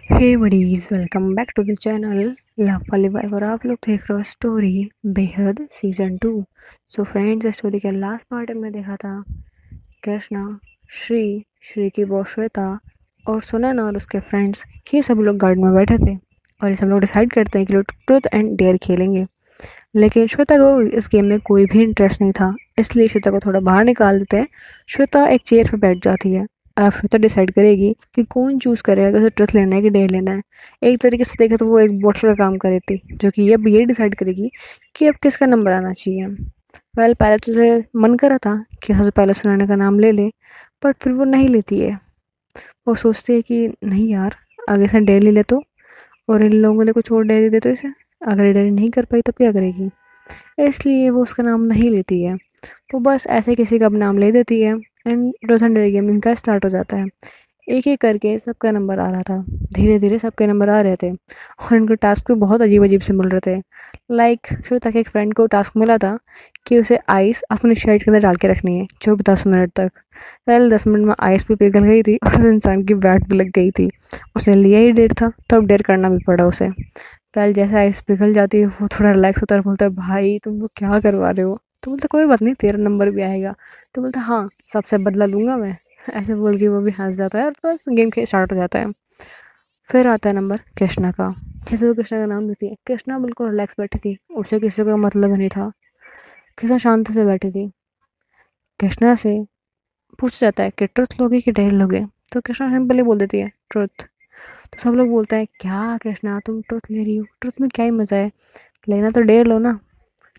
Hey buddies, welcome back to the channel love वाली wife. और आप लोग देख रहे हो स्टोरी बेहद सीज़न 2। सो फ्रेंड्स, स्टोरी के लास्ट पार्ट में देखा था कृष्णा, श्री की बॉस श्वेता और सुनैना और उसके फ्रेंड्स, ये सब लोग गार्ड में बैठे थे और ये सब लोग डिसाइड करते हैं कि लोग ट्रूथ एंड डेयर खेलेंगे। लेकिन श्वेता को इस गेम में कोई भी इंटरेस्ट नहीं था, इसलिए श्वेता को थोड़ा बाहर निकाल देते हैं। श्वेता एक चेयर पर बैठ जाती है। अब श्वेता डिसाइड करेगी कि कौन चूज़ करेगा कि उसे ट्रुथ लेना है कि डेयर लेना है। एक तरीके से देखे तो वो एक बॉटल का काम कर रही थी, जो कि अब ये डिसाइड करेगी कि अब किसका नंबर आना चाहिए। पहले तो उसे मन करा था कि सबसे पहले सुनैना का नाम ले ले, बट फिर वो नहीं लेती है। वो सोचती है कि नहीं यार, आगे से डेयर ले ले तो, और इन लोगों के लिए कुछ और डेयर दे दे तो इसे, अगर ये डेयर नहीं कर पाई तो क्या करेगी। इसलिए वो उसका नाम नहीं लेती है। वो बस ऐसे किसी का अब नाम ले देती है and truth and dare game इनका स्टार्ट हो जाता है। एक एक करके सबका नंबर आ रहा था। धीरे धीरे सबके नंबर आ रहे थे और इनको टास्क भी बहुत अजीब अजीब से मिल रहे थे। लाइक श्वेता के एक फ्रेंड को टास्क मिला था कि उसे आइस अपनी शर्ट के अंदर डाल के रखनी है 10 मिनट तक। पहले 10 मिनट में आइस भी पिघल गई थी और उस इंसान की बैट भी लग गई थी। उसने लिया ही डेढ़ था तो अब डेढ़ करना भी पड़ा उसे। पहले जैसे आइस पिघल जाती है वो थोड़ा रिलैक्स होता है और बोलता है, भाई तुम लोग क्या करवा रहे हो। तो बोलता कोई बात नहीं, तेरा नंबर भी आएगा। तो बोलता हाँ, सबसे बदला लूँगा मैं। ऐसे बोल के वो भी हंस जाता है और बस गेम के स्टार्ट हो जाता है। फिर आता है नंबर कृष्णा का। जैसे वो कृष्णा का नाम लेती है, कृष्णा बिल्कुल रिलैक्स बैठी थी, उसे किसी का मतलब नहीं था। कृष्णा शांति से बैठी थी। कृष्णा से पूछ जाता है कि ट्रुथ लोगे कि डेयर लोगे। तो कृष्णा सिंपली बोल देती है ट्रुथ। तो सब लोग बोलते हैं, क्या कृष्णा तुम ट्रुथ ले रही हो, ट्रुथ में क्या ही मज़ा है, लेना तो डेयर लो ना।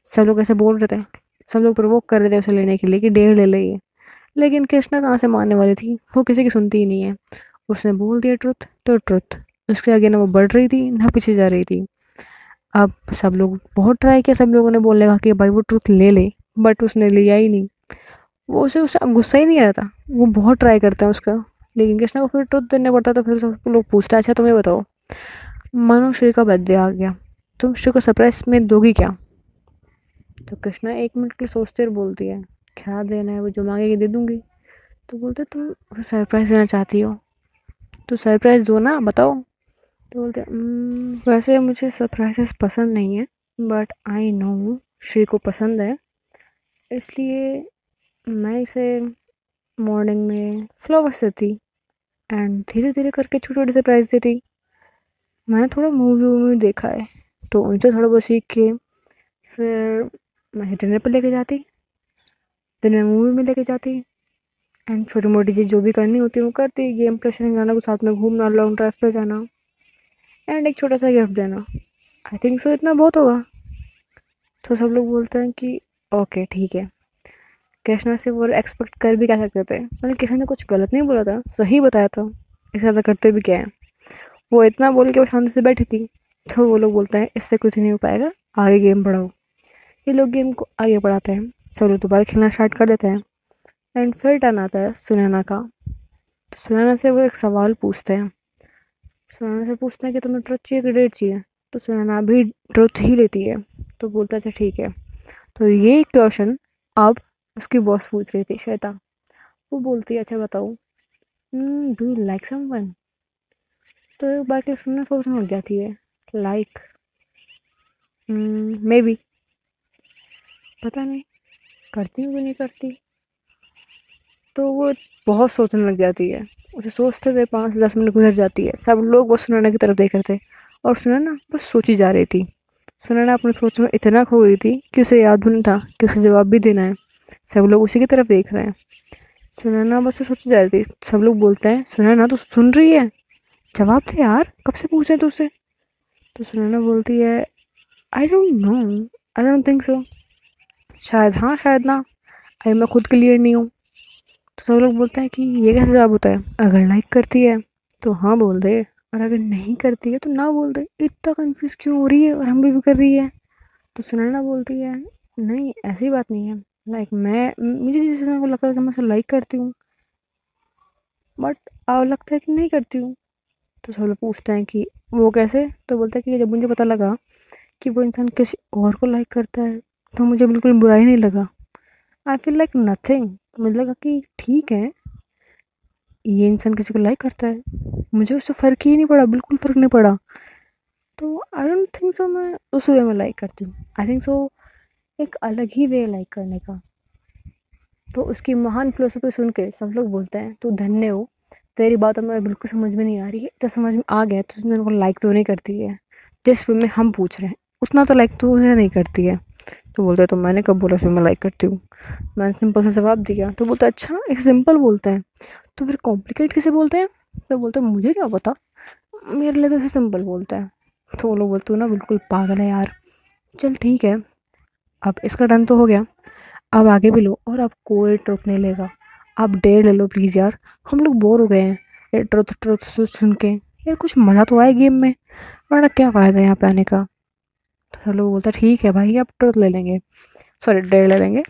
सब लोग ऐसे बोल रहे थे, सब लोग प्रवोक कर रहे थे उसे लेने के लिए कि डेयर ले ले ये। लेकिन कृष्णा कहाँ से मानने वाली थी, वो किसी की सुनती ही नहीं है। उसने बोल दिया ट्रुथ तो ट्रुथ। उसके आगे ना वो बढ़ रही थी ना पीछे जा रही थी। अब सब लोग बहुत ट्राई किया, सब लोगों ने बोलने का कि भाई वो ट्रुथ ले ले, बट उसने लिया ही नहीं। वो उसे उससे गुस्सा ही नहीं आ रहा था, वो बहुत ट्राई करते हैं उसका। लेकिन कृष्णा को फिर ट्रुथ देना पड़ता। तो फिर सब लोग पूछते हैं, अच्छा तुम्हें बताओ, मानो श्री का बर्थडे आ गया, तुम श्री को सरप्राइज में दोगी क्या। तो कृष्णा 1 मिनट के लिए सोचते हुए बोलती है, क्या देना है, वो जो मांगेगी दे दूंगी। तो बोलते तुम सरप्राइज देना चाहती हो तो सरप्राइज दो ना, बताओ। तो बोलते वैसे मुझे सरप्राइजेस पसंद नहीं है, बट आई नो श्री को पसंद है, इसलिए मैं इसे मॉर्निंग में फ्लावर्स देती एंड धीरे धीरे करके छोटे छोटे सरप्राइज देती। मैंने थोड़ा मूवी वूवी देखा है तो उनसे थोड़ा बहुत सीख के फिर मैं डिनर पर लेके जाती, दिन में मूवी में लेके जाती एंड छोटी मोटी चीज़ जो भी करनी होती है वो करती। गेम प्ले गाना को साथ में घूमना, लॉन्ग ड्राइव पे जाना एंड एक छोटा सा गिफ्ट देना। आई थिंक सो इतना बहुत होगा। तो सब लोग बोलते हैं कि ओके ठीक है। कृष्णा से वो एक्सपेक्ट कर भी क्या सकते थे, मतलब किसी ने कुछ गलत नहीं बोला था, सही बताया था। इससे ज़्यादा करते भी क्या है। वो इतना बोल के वो शांति से बैठी थी। तो वो लोग बोलते हैं इससे कुछ नहीं हो पाएगा, आगे गेम बढ़ाओ। ये लोग गेम को आगे बढ़ाते हैं, सब लोग दोबारा खेलना स्टार्ट कर देते हैं एंड फिर टर्न आता है सुनैना का। तो सुनैना से वो एक सवाल पूछते हैं। सुनैना से पूछते हैं कि तुम्हें ट्रुथ चाहिए कि डेट चाहिए। तो सुनैना भी ट्रुथ ही लेती है। तो बोलता है अच्छा ठीक है। तो ये क्वेश्चन अब उसकी बॉस पूछ रही थी, श्वेता। वो बोलती है अच्छा बताओ, डू यू लाइक समवन। तो एक बार के सुनना सोचने लग जाती है, लाइक मे बी, पता नहीं करती हूँ कि नहीं करती। तो वो बहुत सोचने लग जाती है। उसे सोचते हुए 5 से 10 मिनट गुजर जाती है। सब लोग बस सुनैना की तरफ देख रहे थे और सुनैना बस सोची जा रही थी। सुनैना अपनी सोच में इतना खो गई थी कि उसे याद भी नहीं था कि उसे जवाब भी देना है। सब लोग उसी की तरफ देख रहे हैं। सुनैना बस सोची जा रही थी। सब लोग बोलते हैं सुनैना तो सुन रही है, जवाब दे यार, कब से पूछे तुझसे। तो सुनैना बोलती है I don't know, I don't think so. शायद हाँ शायद ना, अभी मैं खुद क्लियर नहीं हूँ। तो सब लोग बोलते हैं कि ये कैसे जवाब होता है, अगर लाइक करती है तो हाँ बोल दे, और अगर नहीं करती है तो ना बोल दे। इतना कंफ्यूज क्यों हो रही है, और हम भी कर रही है। तो सुनैना बोलती है नहीं ऐसी बात नहीं है, लाइक मैं मुझे जिस इंसान को लगता है कि मैं उसे लाइक करती हूँ, बट लगता है कि नहीं करती हूँ। तो सब लोग पूछते हैं कि वो कैसे। तो बोलता है कि जब मुझे पता लगा कि वो इंसान किसी और को लाइक करता है तो मुझे बिल्कुल बुरा ही नहीं लगा। I feel like nothing. मुझे लगा कि ठीक है, ये इंसान किसी को लाइक करता है? मुझे उससे फ़र्क ही नहीं पड़ा, बिल्कुल फ़र्क नहीं पड़ा। तो आई डोंट थिंक सो मैं उस वे में लाइक करती हूँ। आई थिंक सो एक अलग ही वे लाइक करने का। तो उसकी महान फ़िलॉसफ़ी सुन के सब लोग बोलते हैं तू धन्य हो, तेरी बात हमें बिल्कुल समझ में नहीं आ रही है, तो समझ में आ गया तो उसने को लाइक तो नहीं करती है, जिस वे में हम पूछ रहे हैं उतना तो लाइक तो उसे नहीं करती है। तो बोलता है तो मैंने कब बोला फिर मैं लाइक करती हूँ? मैंने सिंपल सा जवाब दिया। तो बोलता है अच्छा इसे सिंपल बोलते हैं, तो फिर कॉम्प्लिकेट किसे बोलते हैं? तो बोलता है मुझे क्या पता, मेरे लिए तो इसे सिंपल बोलते हैं। तो वो लोग बोलते हो ना बिल्कुल पागल है यार। चल ठीक है, अब इसका डन तो हो गया, अब आगे भी लो और अब कोई ट्रुथ नहीं लेगा। आप डेढ़ ले लो प्लीज़ यार, हम लोग बोर हो गए हैं ये ट्रुथ ट्रुथ सुन के। यार कुछ मज़ा तो आए गेम में, वरना क्या फ़ायदा है यहाँ पे आने का? तो सब लोग बोलता ठीक है भाई अब ट्रुथ ले लेंगे, सॉरी डेढ़ ले लेंगे।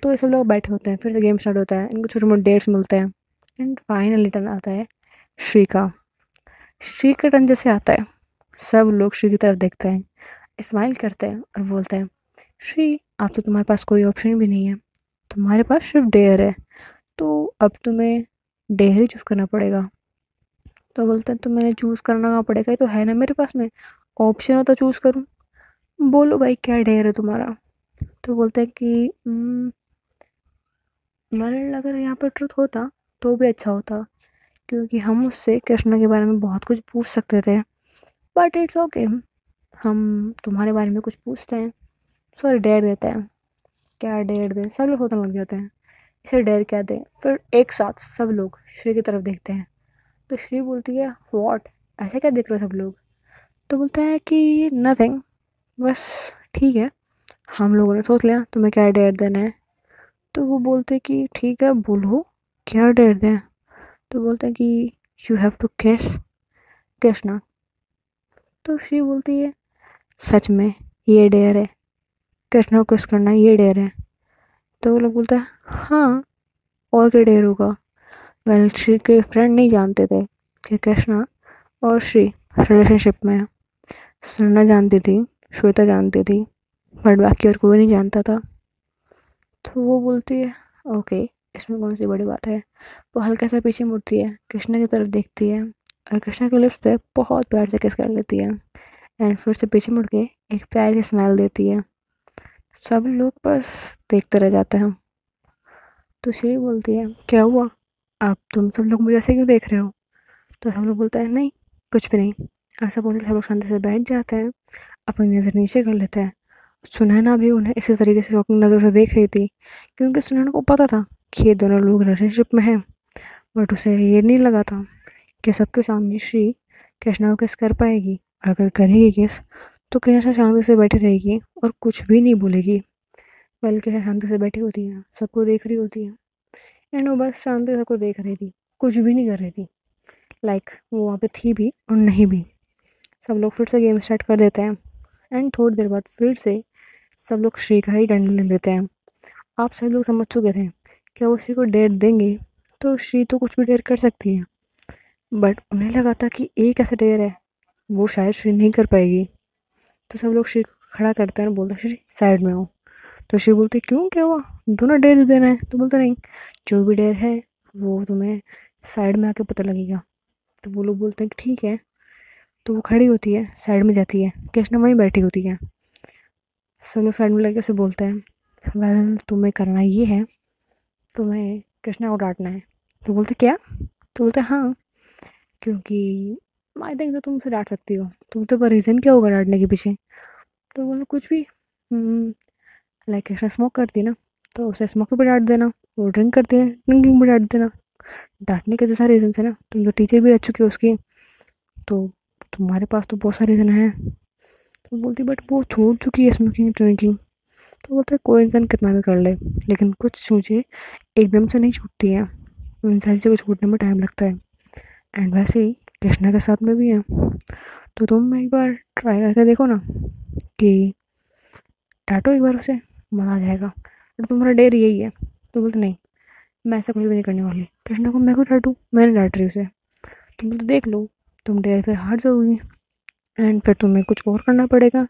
तो ये सब लोग बैठे होते हैं, फिर से गेम स्टार्ट होता है, इनको छोटे मोटे डेट्स मिलते हैं। एंड फाइनली टर्न आता है श्री का। श्री का टर्न जैसे आता है, सब लोग श्री की तरफ देखते हैं, स्माइल करते हैं और बोलते हैं श्री अब तो तुम्हारे पास कोई ऑप्शन भी नहीं है, तुम्हारे पास सिर्फ डेयर है, तो अब तुम्हें डेयर ही चूज़ करना पड़ेगा। तो बोलते हैं तो मैंने चूज़ करना पड़ेगा, ये तो है ना मेरे पास में, ऑप्शन हो तो चूज़ करूँ। बोलो भाई क्या डेयर है तुम्हारा? तो बोलते हैं कि मैंने अगर यहाँ पर ट्रुथ होता तो भी अच्छा होता, क्योंकि हम उससे कृष्णा के बारे में बहुत कुछ पूछ सकते थे, बट इट्स ओके, हम तुम्हारे बारे में कुछ पूछते हैं, सॉरी डेयर देते हैं। क्या डेयर दें, सब लोग सोचने लग जाते हैं इसे डेयर क्या दें। फिर एक साथ सब लोग श्री की तरफ देखते हैं। तो श्री बोलती है व्हाट, ऐसे क्या देख रहे हो सब लोग? तो बोलता है कि नथिंग, बस ठीक है, हम लोगों ने सोच लिया तुम्हें क्या डेयर देना है। तो वो बोलते कि ठीक है बोलो क्या डेयर दें। तो बोलते हैं कि यू हैव टू किस कृष्णा। तो श्री बोलती है सच में ये डेयर है, कृष्णा को किस करना ये डेयर है? तो वो लोग बोलते हैं हाँ, और क्या डेयर होगा? वेल श्री के फ्रेंड नहीं जानते थे कि कृष्णा और श्री रिलेशनशिप में है। सुनना जानती थी, श्वेता जानती थी, बट बाकी और कोई नहीं जानता था। तो वो बोलती है ओके, इसमें कौन सी बड़ी बात है। वो हल्का सा पीछे मुड़ती है, कृष्णा की तरफ देखती है और कृष्णा के लिप्स पे बहुत प्यार से किस कर लेती है। एंड फिर से पीछे मुड़ के एक प्यारी सी स्माइल देती है। सब लोग बस देखते रह जाते हैं। तो श्री बोलती है क्या हुआ, अब तुम सब लोग मुझे ऐसे क्यों देख रहे हो? तो सब लोग बोलते हैं नहीं कुछ भी नहीं। ऐसा बोल के सब लोग शांति से बैठ जाते हैं, अपनी नज़र नीचे कर लेते हैं। सुनैना भी उन्हें इसी तरीके से शौकीन नज़र से देख रही थी, क्योंकि सुनैना को पता था कि ये दोनों लोग रिलेशनशिप में हैं, बट उसे ये नहीं लगा था कि सबके सामने श्री कृष्णा को किस कर पाएगी। अगर करेगी किस तो कृष्णा शांति से बैठी रहेगी और कुछ भी नहीं बोलेगी, बल्कि शांति से बैठी होती है, सबको देख रही होती है। एंड वो बस शांति से सबको देख रही थी, कुछ भी नहीं कर रही थी, लाइक वो वहाँ पे थी भी और नहीं भी। सब लोग फिर से गेम स्टार्ट कर देते हैं एंड थोड़ी देर बाद फिर से सब लोग श्री का ही डंडा ले लेते हैं। आप सब लोग समझ चुके थे कि वो श्री को डेट देंगे तो श्री तो कुछ भी डेट कर सकती है, बट उन्हें लगा था कि एक ऐसा डेयर है वो शायद श्री नहीं कर पाएगी। तो सब लोग श्री को खड़ा करते हैं और बोलते हैं श्री साइड में हो। तो श्री बोलती क्यों क्या हुआ, दोनों डेयर देना है? तो बोलते नहीं, जो भी डेयर है वो तुम्हें साइड में आके पता लगेगा। तो वो लोग बोलते हैं कि ठीक है। तो वो खड़ी होती है, साइड में जाती है, कृष्णा वहीं बैठी होती है। सब लोग साइड में लगे उसे बोलते हैं वेल तुम्हें करना ये है, तुम्हें कृष्णा को डांटना है। तो बोलते क्या? तो बोलते हाँ, क्योंकि आई थिंक तो तुम उसे डांट सकती हो। तो बोलते पर रीज़न क्या होगा डांटने के पीछे? तो बोले कुछ भी, लाइक कृष्णा स्मोक करती है ना, तो उसे स्मोकिंग पर डांट देना, वो ड्रिंक करती है ड्रिंकिंग पर डांट देना। डांटने के तो सारे रीजन है ना, तुम तो टीचर भी रह चुकी हो उसकी, तो तुम्हारे पास तो बहुत सारे रीज़न हैं। तो बोलती बट वो छोड़ चुकी है स्मोकिंग ड्रिंकिंग। तो बोलते कोई इंसान कितना भी कर ले, लेकिन कुछ चीज़ें एकदम से नहीं छूटती हैं, उन सारी चीज़ों को छूटने में टाइम लगता है। एंड वैसे ही कृष्णा के साथ में भी है। तो तुम एक बार ट्राई करके देखो ना कि डांटो एक बार उसे, मज़ा आ जाएगा। बट तुम्हारा डेयर यही है। तो बोलते नहीं, मैं ऐसा कुछ भी नहीं करने वाली, कृष्णा को मैं क्यों डांटूँ, मैंने डांट रही उसे। तुम बोलते देख लो, तुम डेयर फिर हार जाओगी एंड फिर तुम्हें कुछ और करना पड़ेगा,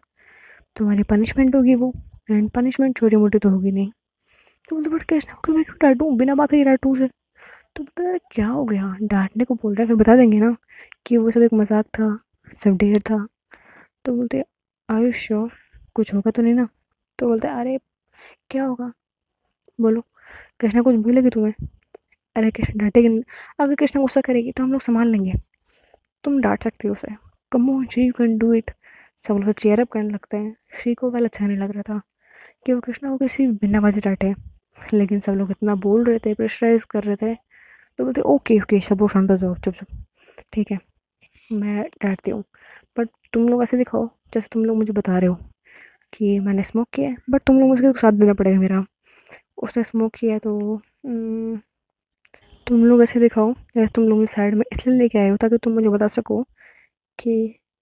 तुम्हारी पनिशमेंट होगी वो। एंड पनिशमेंट छोटी मोटी तो होगी नहीं। तो बोलते बट कृष्णा को मैं क्यों डांटूँ, बिना बात ही डांटूँ उसे। तो बोलता यार क्या हो गया, डांटने को बोल रहा है, फिर बता देंगे ना कि वो सब एक मजाक था, सब डेढ़ था। तो बोलते आयुष श्योर, कुछ होगा तो नहीं ना? तो बोलता है अरे क्या होगा, बोलो, कृष्णा कुछ बोलेगी तुम्हें? अरे कृष्णा डांटेगी नहीं। अगर कृष्णा गुस्सा करेगी तो हम लोग संभाल लेंगे, तुम डांट सकती हो उसे, come on she you can do it. सब लोग चेयर अप करने लगते हैं। श्री को पहले अच्छा नहीं लग रहा था कि वो कृष्णा को किसी बिना वजह डांटे, लेकिन सब लोग इतना बोल रहे थे, प्रेशराइज कर रहे थे। तो बोलते ओके ओके, सब लोग शांत हो जाओ, चुप चुप, ठीक है मैं डांटती हूँ, बट तुम लोग ऐसे दिखाओ जैसे तुम लोग मुझे बता रहे हो कि मैंने स्मोक किया है, बट तुम लोग मुझे साथ देना पड़ेगा मेरा। उसने स्मोक किया है तो तुम लोग ऐसे दिखाओ जैसे तुम लोग मुझे साइड में इसलिए लेके आए हो ताकि तुम मुझे बता सको कि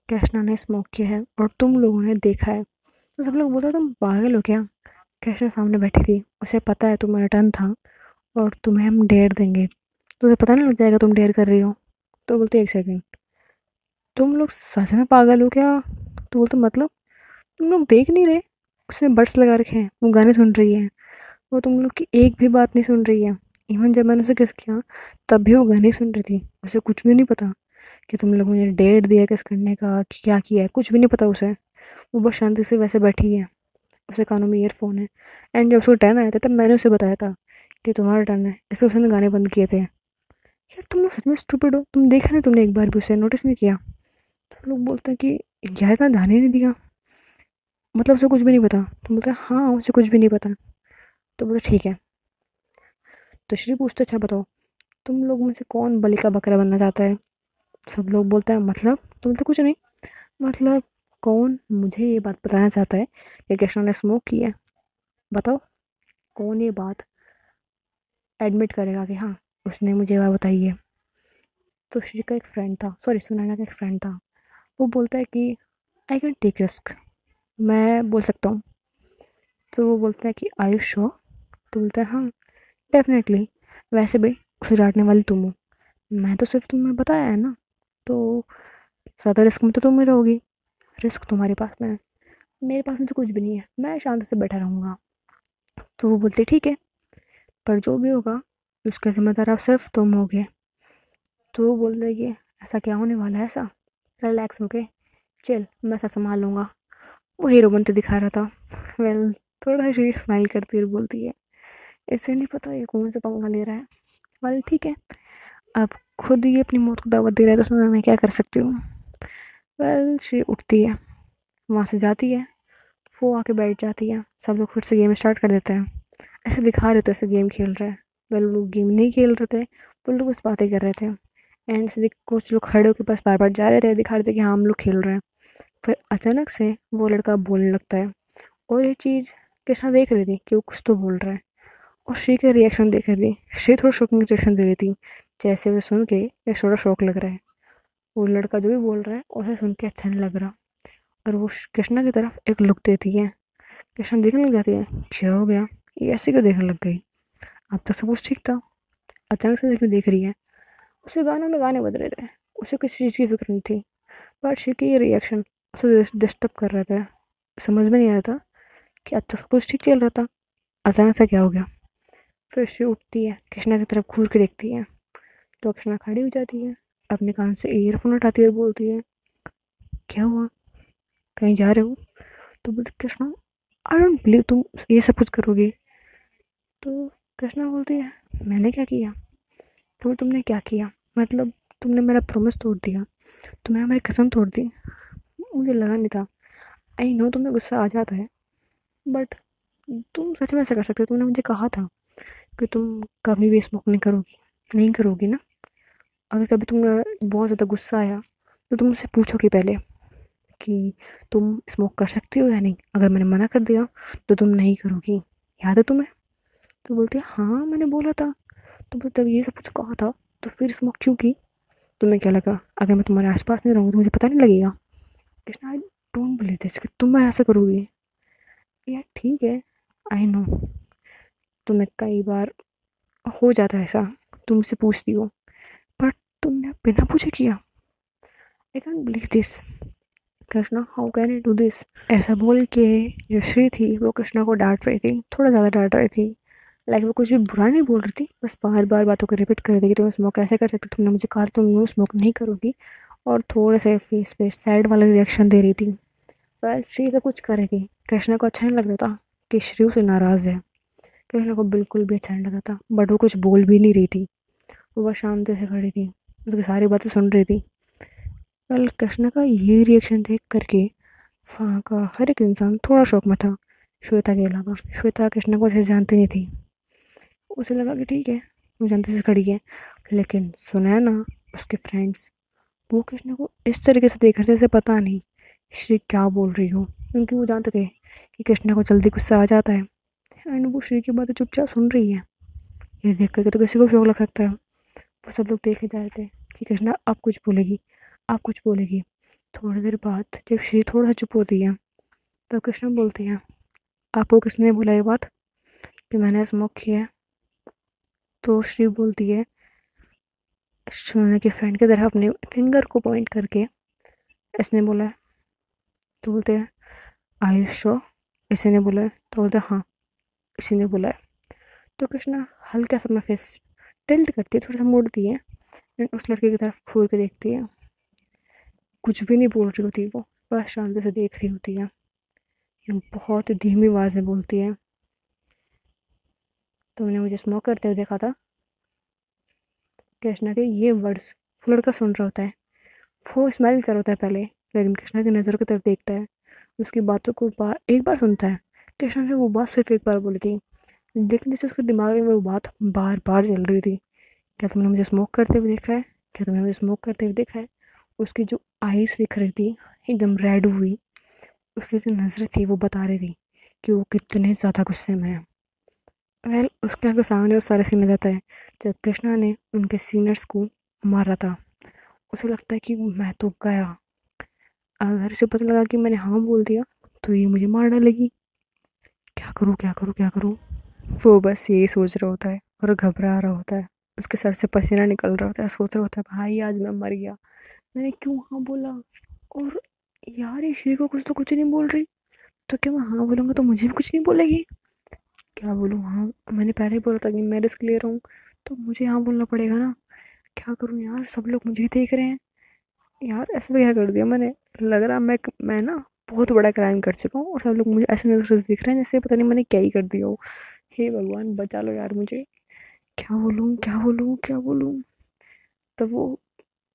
कृष्णा ने स्मोक किया है और तुम लोगों ने देखा है। तो सब लोग बोलते तुम पागल हो क्या, कृष्णा सामने बैठी थी, उसे पता है तुम्हारा टर्न था और तुम्हें हम डेयर देंगे, तो उसे पता नहीं लग जाएगा तुम डेयर कर रही हो? तो बोलते एक सेकंड, तुम लोग सच में पागल हो क्या? तो बोलते मतलब तुम लोग देख नहीं रहे, उसने बड्स लगा रखे हैं, वो गाने सुन रही है, वो तुम लोग की एक भी बात नहीं सुन रही है। इवन जब मैंने उसे किस किया तब भी वो गाने सुन रही थी, उसे कुछ भी नहीं पता कि तुम लोग मुझे डेट दिया किस करने का, कि क्या किया है, कुछ भी नहीं पता उसे। वो बस शांति से वैसे बैठी है, उसके कानों में ईयरफोन है। एंड जब उसको टर्न आया था तब मैंने उसे बताया था कि तुम्हारा टर्न है, इसलिए उसने गाने बंद किए थे। यार तुम लोग सच में स्टूपिड हो, तुम देखा नहीं, तुमने एक बार भी उसे नोटिस नहीं किया? तो लोग बोलते हैं कि यार इतना ध्यान ही नहीं दिया, मतलब उसे कुछ भी नहीं पता। तुम बोलते हैं हाँ उसे कुछ भी नहीं पता। तो बोलते ठीक है। तो श्री पूछते अच्छा बताओ, तुम लोग में से कौन बलि का बकरा बनना चाहता है? सब लोग बोलते हैं मतलब, तुम तो कुछ नहीं, मतलब कौन मुझे ये बात बताना चाहता है कि कृष्णा ने स्मोक किया है? बताओ, कौन ये बात एडमिट करेगा कि हाँ उसने मुझे ये बात बताई है? तो श्री का एक फ्रेंड था, सॉरी सुनैना का एक फ्रेंड था, वो बोलता है कि आई कैन टेक रिस्क, मैं बोल सकता हूँ। तो वो बोलता है कि आयुष हो? तो बोलता है हाँ डेफिनेटली, वैसे भी उसे डांटने वाली तुम हो, मैं तो सिर्फ तुम्हें बताया है ना, तो ज़्यादा रिस्क में तो तुम ही रहोगी, रिस्क तुम्हारे पास में है, मेरे पास में तो कुछ भी नहीं है, मैं शांति से बैठा रहूँगा। तो वो बोलते ठीक है, पर जो भी होगा उसका जिम्मेदार आप सिर्फ तुम होगे। तो वो बोलते हैं कि ऐसा क्या होने वाला है, ऐसा रिलैक्स होके चल मैं ऐसा संभाल लूँगा। वो हीरो बनते दिखा रहा था। वेल, थोड़ा सी स्माइल करती हुई बोलती है इसे नहीं पता ये कौन सा पंगा ले रहा है। वेल ठीक है, अब खुद ही अपनी मौत को दावत दे रहा है तो उसमें मैं क्या कर सकती हूँ। वेल श्री उठती है, वहाँ से जाती है, वो आके बैठ जाती है, सब लोग फिर से गेम स्टार्ट कर देते हैं। ऐसे दिखा रहे थे ऐसे गेम खेल रहे हैं, वेल लोग गेम नहीं खेल रहे थे, वो लोग बस बातें कर रहे थे। एंड से कुछ लोग खड़े होकर बस बार बार जा रहे थे, दिखा रहे थे कि हाँ हम लोग खेल रहे हैं। फिर अचानक से वो लड़का बोलने लगता है, और ये चीज़ कृष्णा देख रही थी कि वो कुछ तो बोल रहा है, और श्री का रिएक्शन देख रही थी। श्री थोड़ा शॉकिंग रिएक्शन दे रही थी, जैसे वो सुन के ये थोड़ा शौक लग रहा है, वो लड़का जो भी बोल रहा है उसे सुन के अच्छा नहीं लग रहा। और वो कृष्णा की तरफ एक लुक देती है, कृष्णा देखने लग जाती है, क्या हो गया, ये ऐसे क्यों देखने लग गई, अब तक सब कुछ ठीक था, अचानक से ऐसे क्यों देख रही है? उसे गानों में गाने बज रहे थे, उसे किसी चीज़ की फिक्र नहीं थी, बट श्री के ये रिएक्शन उसे डिस्टर्ब कर रहे थे। समझ में नहीं आ रहा था कि अब तक सब कुछ ठीक चल रहा था, अचानक से क्या हो गया। फिर श्री उठती है, कृष्णा की तरफ घूर के देखती है, तो कृष्णा खड़ी हो जाती है, अपने कान से ईयरफोन उठाती है और बोलती है क्या हुआ, कहीं जा रहे हो? तो बोलती कृष्णा आई डोंट बिलीव तुम ये सब कुछ करोगे। तो कृष्णा बोलती है मैंने क्या किया? तो तुमने क्या किया, मतलब तुमने मेरा प्रॉमिस तोड़ दिया, तुमने मेरी कसम तोड़ दी। मुझे लगा नहीं था, आई नो तुम्हें गुस्सा आ जाता है, बट तुम सच में ऐसा कर सकते हो, तुमने मुझे कहा था कि तुम कभी भी स्मोक नहीं करोगी, नहीं करोगी ना? अगर कभी तुम्हें बहुत ज़्यादा गुस्सा आया तो तुम मुझसे पूछोगे पहले कि तुम स्मोक कर सकती हो या नहीं, अगर मैंने मना कर दिया तो तुम नहीं करोगी, याद है तुम्हें? तो बोलती है हाँ मैंने बोला था। तो बोलते जब ये सब कुछ कहा था तो फिर स्मोक क्यों की? तुम्हें क्या लगा अगर मैं तुम्हारे आसपास नहीं रहूँगी तो मुझे पता नहीं लगेगा? Krishna I don't believe this कि तुम ऐसा करोगी। यार ठीक है, आई नो तुम्हें कई बार हो जाता है ऐसा, तुम मुझसे पूछती हो, बट तुमने बिना पूछे किया, I can't believe this. Krishna how can I do this? ऐसा बोल के जो श्री थी वो कृष्णा को डांट रही थी, थोड़ा ज़्यादा डांट रही थी, लाइक वो कुछ भी बुरा नहीं बोल रही थी, बस बार बार बातों को रिपीट कर रही थी कि तुम स्मोक कैसे कर सकती, तुमने मुझे कहा तुम स्मोक नहीं करोगी, और थोड़े से फेस पे सैड वाला रिएक्शन दे रही थी। पर श्री से कुछ करेगी, कृष्णा को अच्छा नहीं लग रहा था कि श्री उसे नाराज़ है। कृष्णा को बिल्कुल भी अच्छा नहीं लग रहा था, बट वो कुछ बोल भी नहीं रही थी। वो बस शांति से खड़ी थी, उसकी सारी बातें सुन रही थी। कल कृष्णा का ये रिएक्शन देख करके वहाँ का हर एक इंसान थोड़ा शौक में था, श्वेता के अलावा। श्वेता कृष्णा को अच्छे से जानती नहीं थी। उसे लगा कि ठीक है, वो जानते से खड़ी है, लेकिन सुनैना, उसके फ्रेंड्स, वो कृष्णा को इस तरीके से देख रहे थे जैसे पता नहीं श्री क्या बोल रही हो, क्योंकि वो जानते थे कि कृष्णा को जल्दी गुस्सा आ जाता है। एंड वो श्री की बातें चुपचाप सुन रही है। ये देख करके तो किसी को शौक लग सकता है। वो सब लोग देखे जा रहे थे कि कृष्णा अब कुछ बोलेगी, अब कुछ बोलेगी। थोड़ी देर बाद जब श्री थोड़ा सा चुप होती है, तो कृष्णा बोलती है, आपको किसने बोला ये बात कि मैंने स्मोक किया है? तो श्री बोलती है, सोने की फ्रेंड की तरह अपने फिंगर को पॉइंट करके, इसने बोला है। तो बोलते हैं, आयुष इसी ने बोला है? तो बोलते हैं, हाँ इसी ने बोला है। तो कृष्णा हल्का सा अपना फेस टिल्ट करती है, थोड़ा सा मोड़ती है, एंड उस लड़के की तरफ घूर के देखती है। कुछ भी नहीं बोल रही होती वो, बस शांति से देख रही होती है। बहुत धीमी आवाज़ में बोलती है, तुमने मुझे स्मोक करते हुए देखा था? कृष्णा के ये वर्ड्स वो लड़का सुन रहा होता है। वो स्माइल कर होता है पहले, लेकिन कृष्णा की नज़रों की तरफ देखता है, उसकी बातों को एक बार सुनता है। कृष्णा ने वो बात सिर्फ एक बार बोली थी, लेकिन जैसे उसके दिमाग में वो बात बार बार चल रही थी। क्या तुमने मुझे स्मोक करते हुए देखा है? क्या तुमने मुझे स्मोक करते हुए देखा है? उसकी जो आईज दिख रही थी एकदम रेड हुई, उसकी जो नज़रें थी वो बता रही थी कि वो कितने ज़्यादा गुस्से में है। वेल उसके आगे सामने वो सारे सीन आ जाता है जब कृष्णा ने उनके सीनियर्स को मारा था। उसे लगता है कि मैं तो गया, अगर इसे पता लगा कि मैंने हाँ बोल दिया तो ये मुझे मार डालेगी, क्या करूँ क्या करूँ क्या करूँ। वो बस यही सोच रहा होता है और घबरा रहा होता है। उसके सर से पसीना निकल रहा होता है, सोच रहा होता है भाई आज मैं मर गया, मैंने क्यों हाँ बोला। और यार ये श्री को कुछ तो कुछ नहीं बोल रही, तो क्या मैं हाँ बोलूँगा तो मुझे भी कुछ नहीं बोलेगी? क्या बोलूँ? हाँ मैंने पहले ही बोला था कि मैं रिस्क ले रहा हूँ, तो मुझे हाँ बोलना पड़ेगा ना। क्या करूँ यार, सब लोग मुझे ही देख रहे हैं। यार ऐसा क्या कर दिया मैंने, लग रहा मैं ना बहुत बड़ा क्राइम कर चुका हूँ, और सब लोग मुझे ऐसे नजरों से देख रहे हैं जैसे पता नहीं मैंने क्या ही कर दिया हो। हे भगवान बचा लो यार मुझे, क्या बोलूँ क्या बोलूँ क्या बोलूँ। तब वो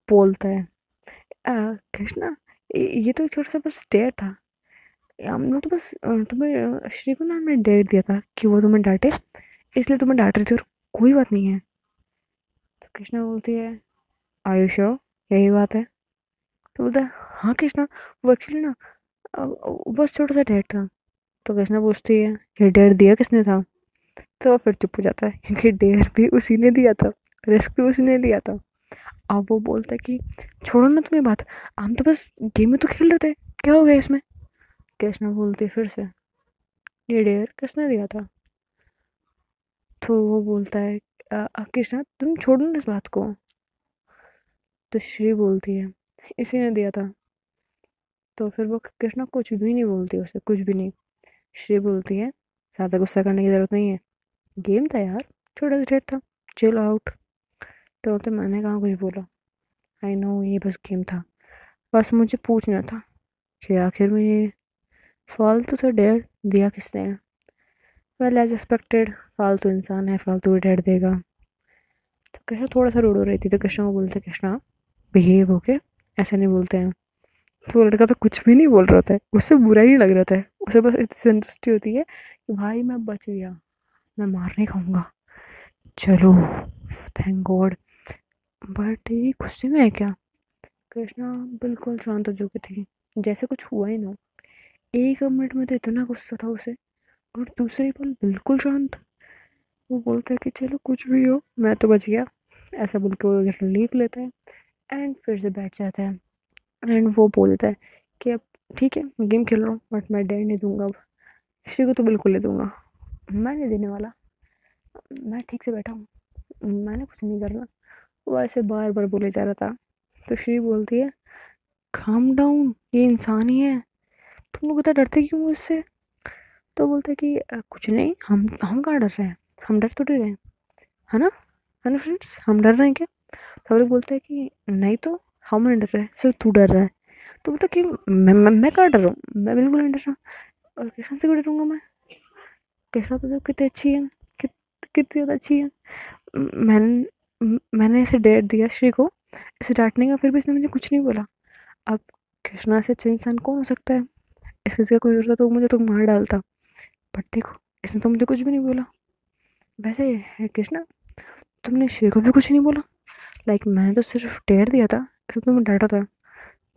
बोलता है, कृष्णा, ये तो एक छोटा सा बस डेयर था, हमने तो बस तुम्हें श्री को ना हमने डेयर दिया था कि वो तुम्हें डांटे, इसलिए तुम्हें डांट रही थी, और कोई बात नहीं है। तो कृष्णा बोलती है, आयुष यही बात है? तो बोलता है, हाँ कृष्णा, वो एक्चुअली ना बस छोटा सा डेयर था। तो कृष्णा पूछती है, ये डेयर दिया किसने था? तो वो फिर चुप हो जाता है, क्योंकि डेयर भी उसी ने दिया था, रिस्क भी उसी ने लिया था। अब वो बोलता है कि छोड़ो ना तुम्हें बात, हम तो बस गेम में तो खेल रहे थे, क्या हो गया इसमें? कृष्णा बोलती है फिर से, ये डेयर किसने दिया था? तो वो बोलता है, कृष्णा तुम छोड़ो ना इस बात को। तो श्री बोलती है, इसी ने दिया था। तो फिर वो कृष्णा कुछ भी नहीं बोलती, उसे कुछ भी नहीं। श्री बोलती है, ज़्यादा गुस्सा करने की ज़रूरत नहीं है, गेम था यार, छोटा सा डेट था, चिल आउट। तो बोलते, मैंने कहाँ कुछ बोला, आई नो ये बस गेम था, बस मुझे पूछना था कि आखिर में ये फालतू सा डेट दिया किसने है? वेल एज एक्सपेक्टेड, फालतू इंसान है, फालतू डेट देगा। तो कृष्णा थोड़ा सा रूड हो रही थी, तो कृष्णा को बोलते, कृष्णा बिहेव होके, ऐसे नहीं बोलते हैं। तो वो लड़का तो कुछ भी नहीं बोल रहा होता है, उससे बुरा ही नहीं लग रहा होता है, उसे बस इतनी संतुष्टि होती है कि भाई मैं बच गया, मैं मार नहीं खाऊंगा, चलो थैंक गॉड। बट ये गुस्से में है क्या? कृष्णा बिल्कुल शांत हो चुकी थी, जैसे कुछ हुआ ही ना। 1 मिनट में तो इतना गुस्सा था उसे, और दूसरे पल बिल्कुल शांत। वो बोलता है कि चलो कुछ भी हो, मैं तो बच गया, ऐसा बोल के वो रिलीफ लेता है, एंड फिर से बैठ जाता है। एंड वो बोलता है कि अब ठीक है मैं गेम खेल रहा हूँ, बट मैं डेयर नहीं दूंगा अब, श्री को तो बिल्कुल नहीं दूंगा, मैं नहीं देने वाला, मैं ठीक से बैठा हूँ, मैंने कुछ नहीं करना। वो ऐसे बार बार बोले जा रहा था। तो श्री बोलती है, काम डाउन, ये इंसान ही है, तुम लोग इतना डरते क्यों मुझसे? तो बोलते हैं कि कुछ नहीं, हम कहाँ डर रहे हैं, हम डर तो नहीं रहे, है ना फ्रेंड्स, हम डर रहे हैं क्या? सब लोग बोलते हैं कि नहीं तो हम नहीं डर रहे, सिर्फ तू डर रहा है। तो बोलता कि मैं कहाँ डर रहा हूँ, मैं बिल्कुल नहीं डर रहा। और कृष्णा से क्यों डरूंगा मैं? कृष्णा तो कितनी अच्छी है, कितनी ज़्यादा अच्छी है। मैंने इसे डेट दिया श्री को, इसे डांटने का, फिर भी इसने मुझे कुछ नहीं बोला। अब कृष्णा से अच्छा इंसान कौन हो सकता है? इसके जगह कोई होता तो मुझे तो मार डालता, बट देखो इसने तो मुझे कुछ भी नहीं बोला। वैसे है कृष्णा, तुमने श्री को भी कुछ नहीं बोला? लाइक मैंने तो सिर्फ डेट दिया था, इसे तुमने डांटा था,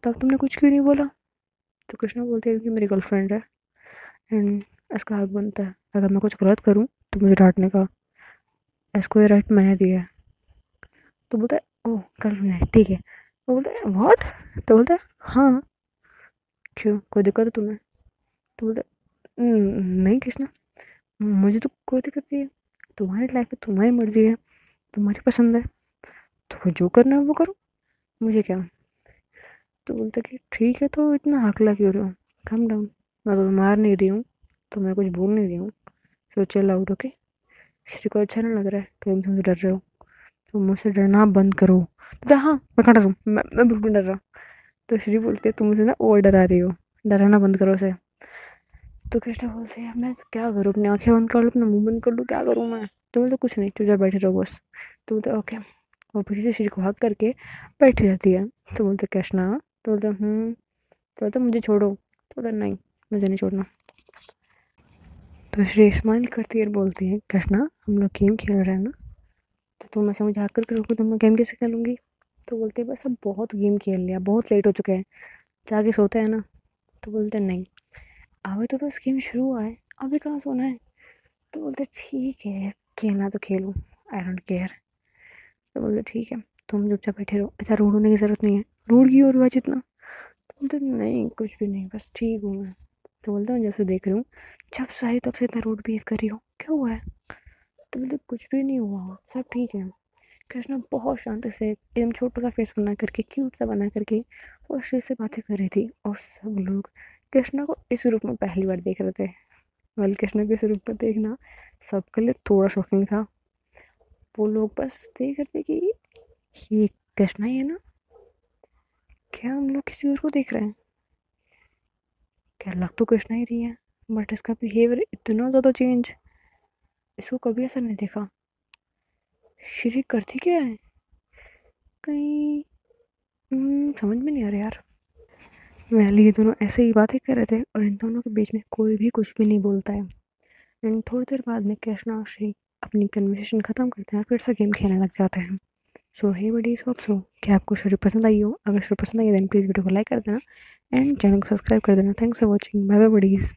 तब तुमने कुछ क्यों नहीं बोला? तो कृष्णा बोलती है कि मेरी गर्लफ्रेंड है एंड इसका हक बनता है अगर मैं कुछ गलत करूँ तो मुझे डांटने का, इसको ये राइट मैंने दिया है। तो बोलता है ओह गर्लफ्रेंड है, ठीक है। वो बोलता है व्हाट? तो बोलता है हाँ, क्यों कोई दिक्कत है तुम्हें? तो बोलता है नहीं कृष्णा, मुझे तो कोई दिक्कत नहीं है, तुम्हारी लाइफ है, तुम्हारी मर्जी है, तुम्हारी पसंद है, तो वो जो करना है वो करो, मुझे क्या। तो बोलता कि ठीक है, तो इतना हकला क्यों रहे हो, कम डाउन, मैं तो मार नहीं रही हूँ, तो मैं कुछ बोल नहीं रही हूँ, so chill out okay. Shri को अच्छा नहीं लग रहा है तो तुम मुझसे डर रहे हो, तो मुझसे डरना बंद करो। तो हाँ मैं कहाँ डर रहा हूँ, मैं बिल्कुल डर रहा। तो श्री बोलती है तुम मुझे ना ओवर डरा रही हो, डराना बंद करो उसे। तो कृष्णा बोलते हैं मैं क्या करूँ, अपनी आंखें बंद कर लूँ, अपना मुंह बंद कर लूँ, क्या करूँ मैं? तो बोलते कुछ नहीं, चुपचाप बैठे रहो बस। तो बोलते ओके, और पीछे से श्री को हक करके बैठी रहती है। तो बोलते कृष्णा, तो बोलते तो बोलते मुझे छोड़ो, तो बोलते नहीं मुझे नहीं छोड़ना। तो श्री स्माइल करती है और बोलती है कृष्णा हम लोग गेम खेल रहे हैं ना, तो तुम ऐसे मुझे हक करके रोको तो मैं गेम कैसे खेलूँगी? तो बोलते बस अब बहुत गेम खेल लिया, बहुत लेट हो चुके हैं, जाके सोते हैं ना। तो बोलते नहीं, अभी तो बस गेम शुरू हुआ है, अभी कहाँ सोना है। तो बोलते ठीक है, खेलना तो खेलो, आई डोंट केयर। तो बोलते ठीक है, तुम चुपचाप बैठे रहो, ऐसा रूड होने की ज़रूरत नहीं है, रूड की और हुआ जितना। तो बोलते नहीं कुछ भी नहीं, बस ठीक हूँ मैं। तो बोलता हूँ जब से देख रही हूँ, जब से आई तब से इतना रूड बिहेव कर रही हो, क्या हुआ है? तो बोलते कुछ भी नहीं हुआ, सब ठीक है। कृष्णा बहुत शांति से एकदम छोटा सा फेस बना करके, क्यूट सा बना करके वो श्री से बातें कर रही थी, और सब लोग कृष्णा को इस रूप में पहली बार देख रहे थे। वेल कृष्णा को इस रूप में देखना सबके लिए थोड़ा शॉकिंग था। वो लोग बस देख रहे थे कि ये कृष्णा ही है ना, क्या हम लोग किसी और को देख रहे हैं? क्या लग तो कृष्णा ही रही है, बट इसका बिहेवियर इतना ज़्यादा चेंज, इसको कभी ऐसा नहीं देखा। श्री करती क्या है कहीं, समझ में नहीं आ रहा यार। वेल ये दोनों ऐसे ही बातें कर रहे थे और इन दोनों के बीच में कोई भी कुछ भी नहीं बोलता है। एंड थोड़ी देर बाद में कृष्णा और श्री अपनी कन्वर्सेशन ख़त्म करते हैं, फिर से गेम खेलने लग जाते हैं। सो हे बडीज, होप सो कि आपको स्टोरी पसंद आई हो। अगर स्टोरी पसंद आई है देन प्लीज़ वीडियो को लाइक कर देना एंड चैनल को सब्सक्राइब कर देना। Thanks for watching, bye bye buddies.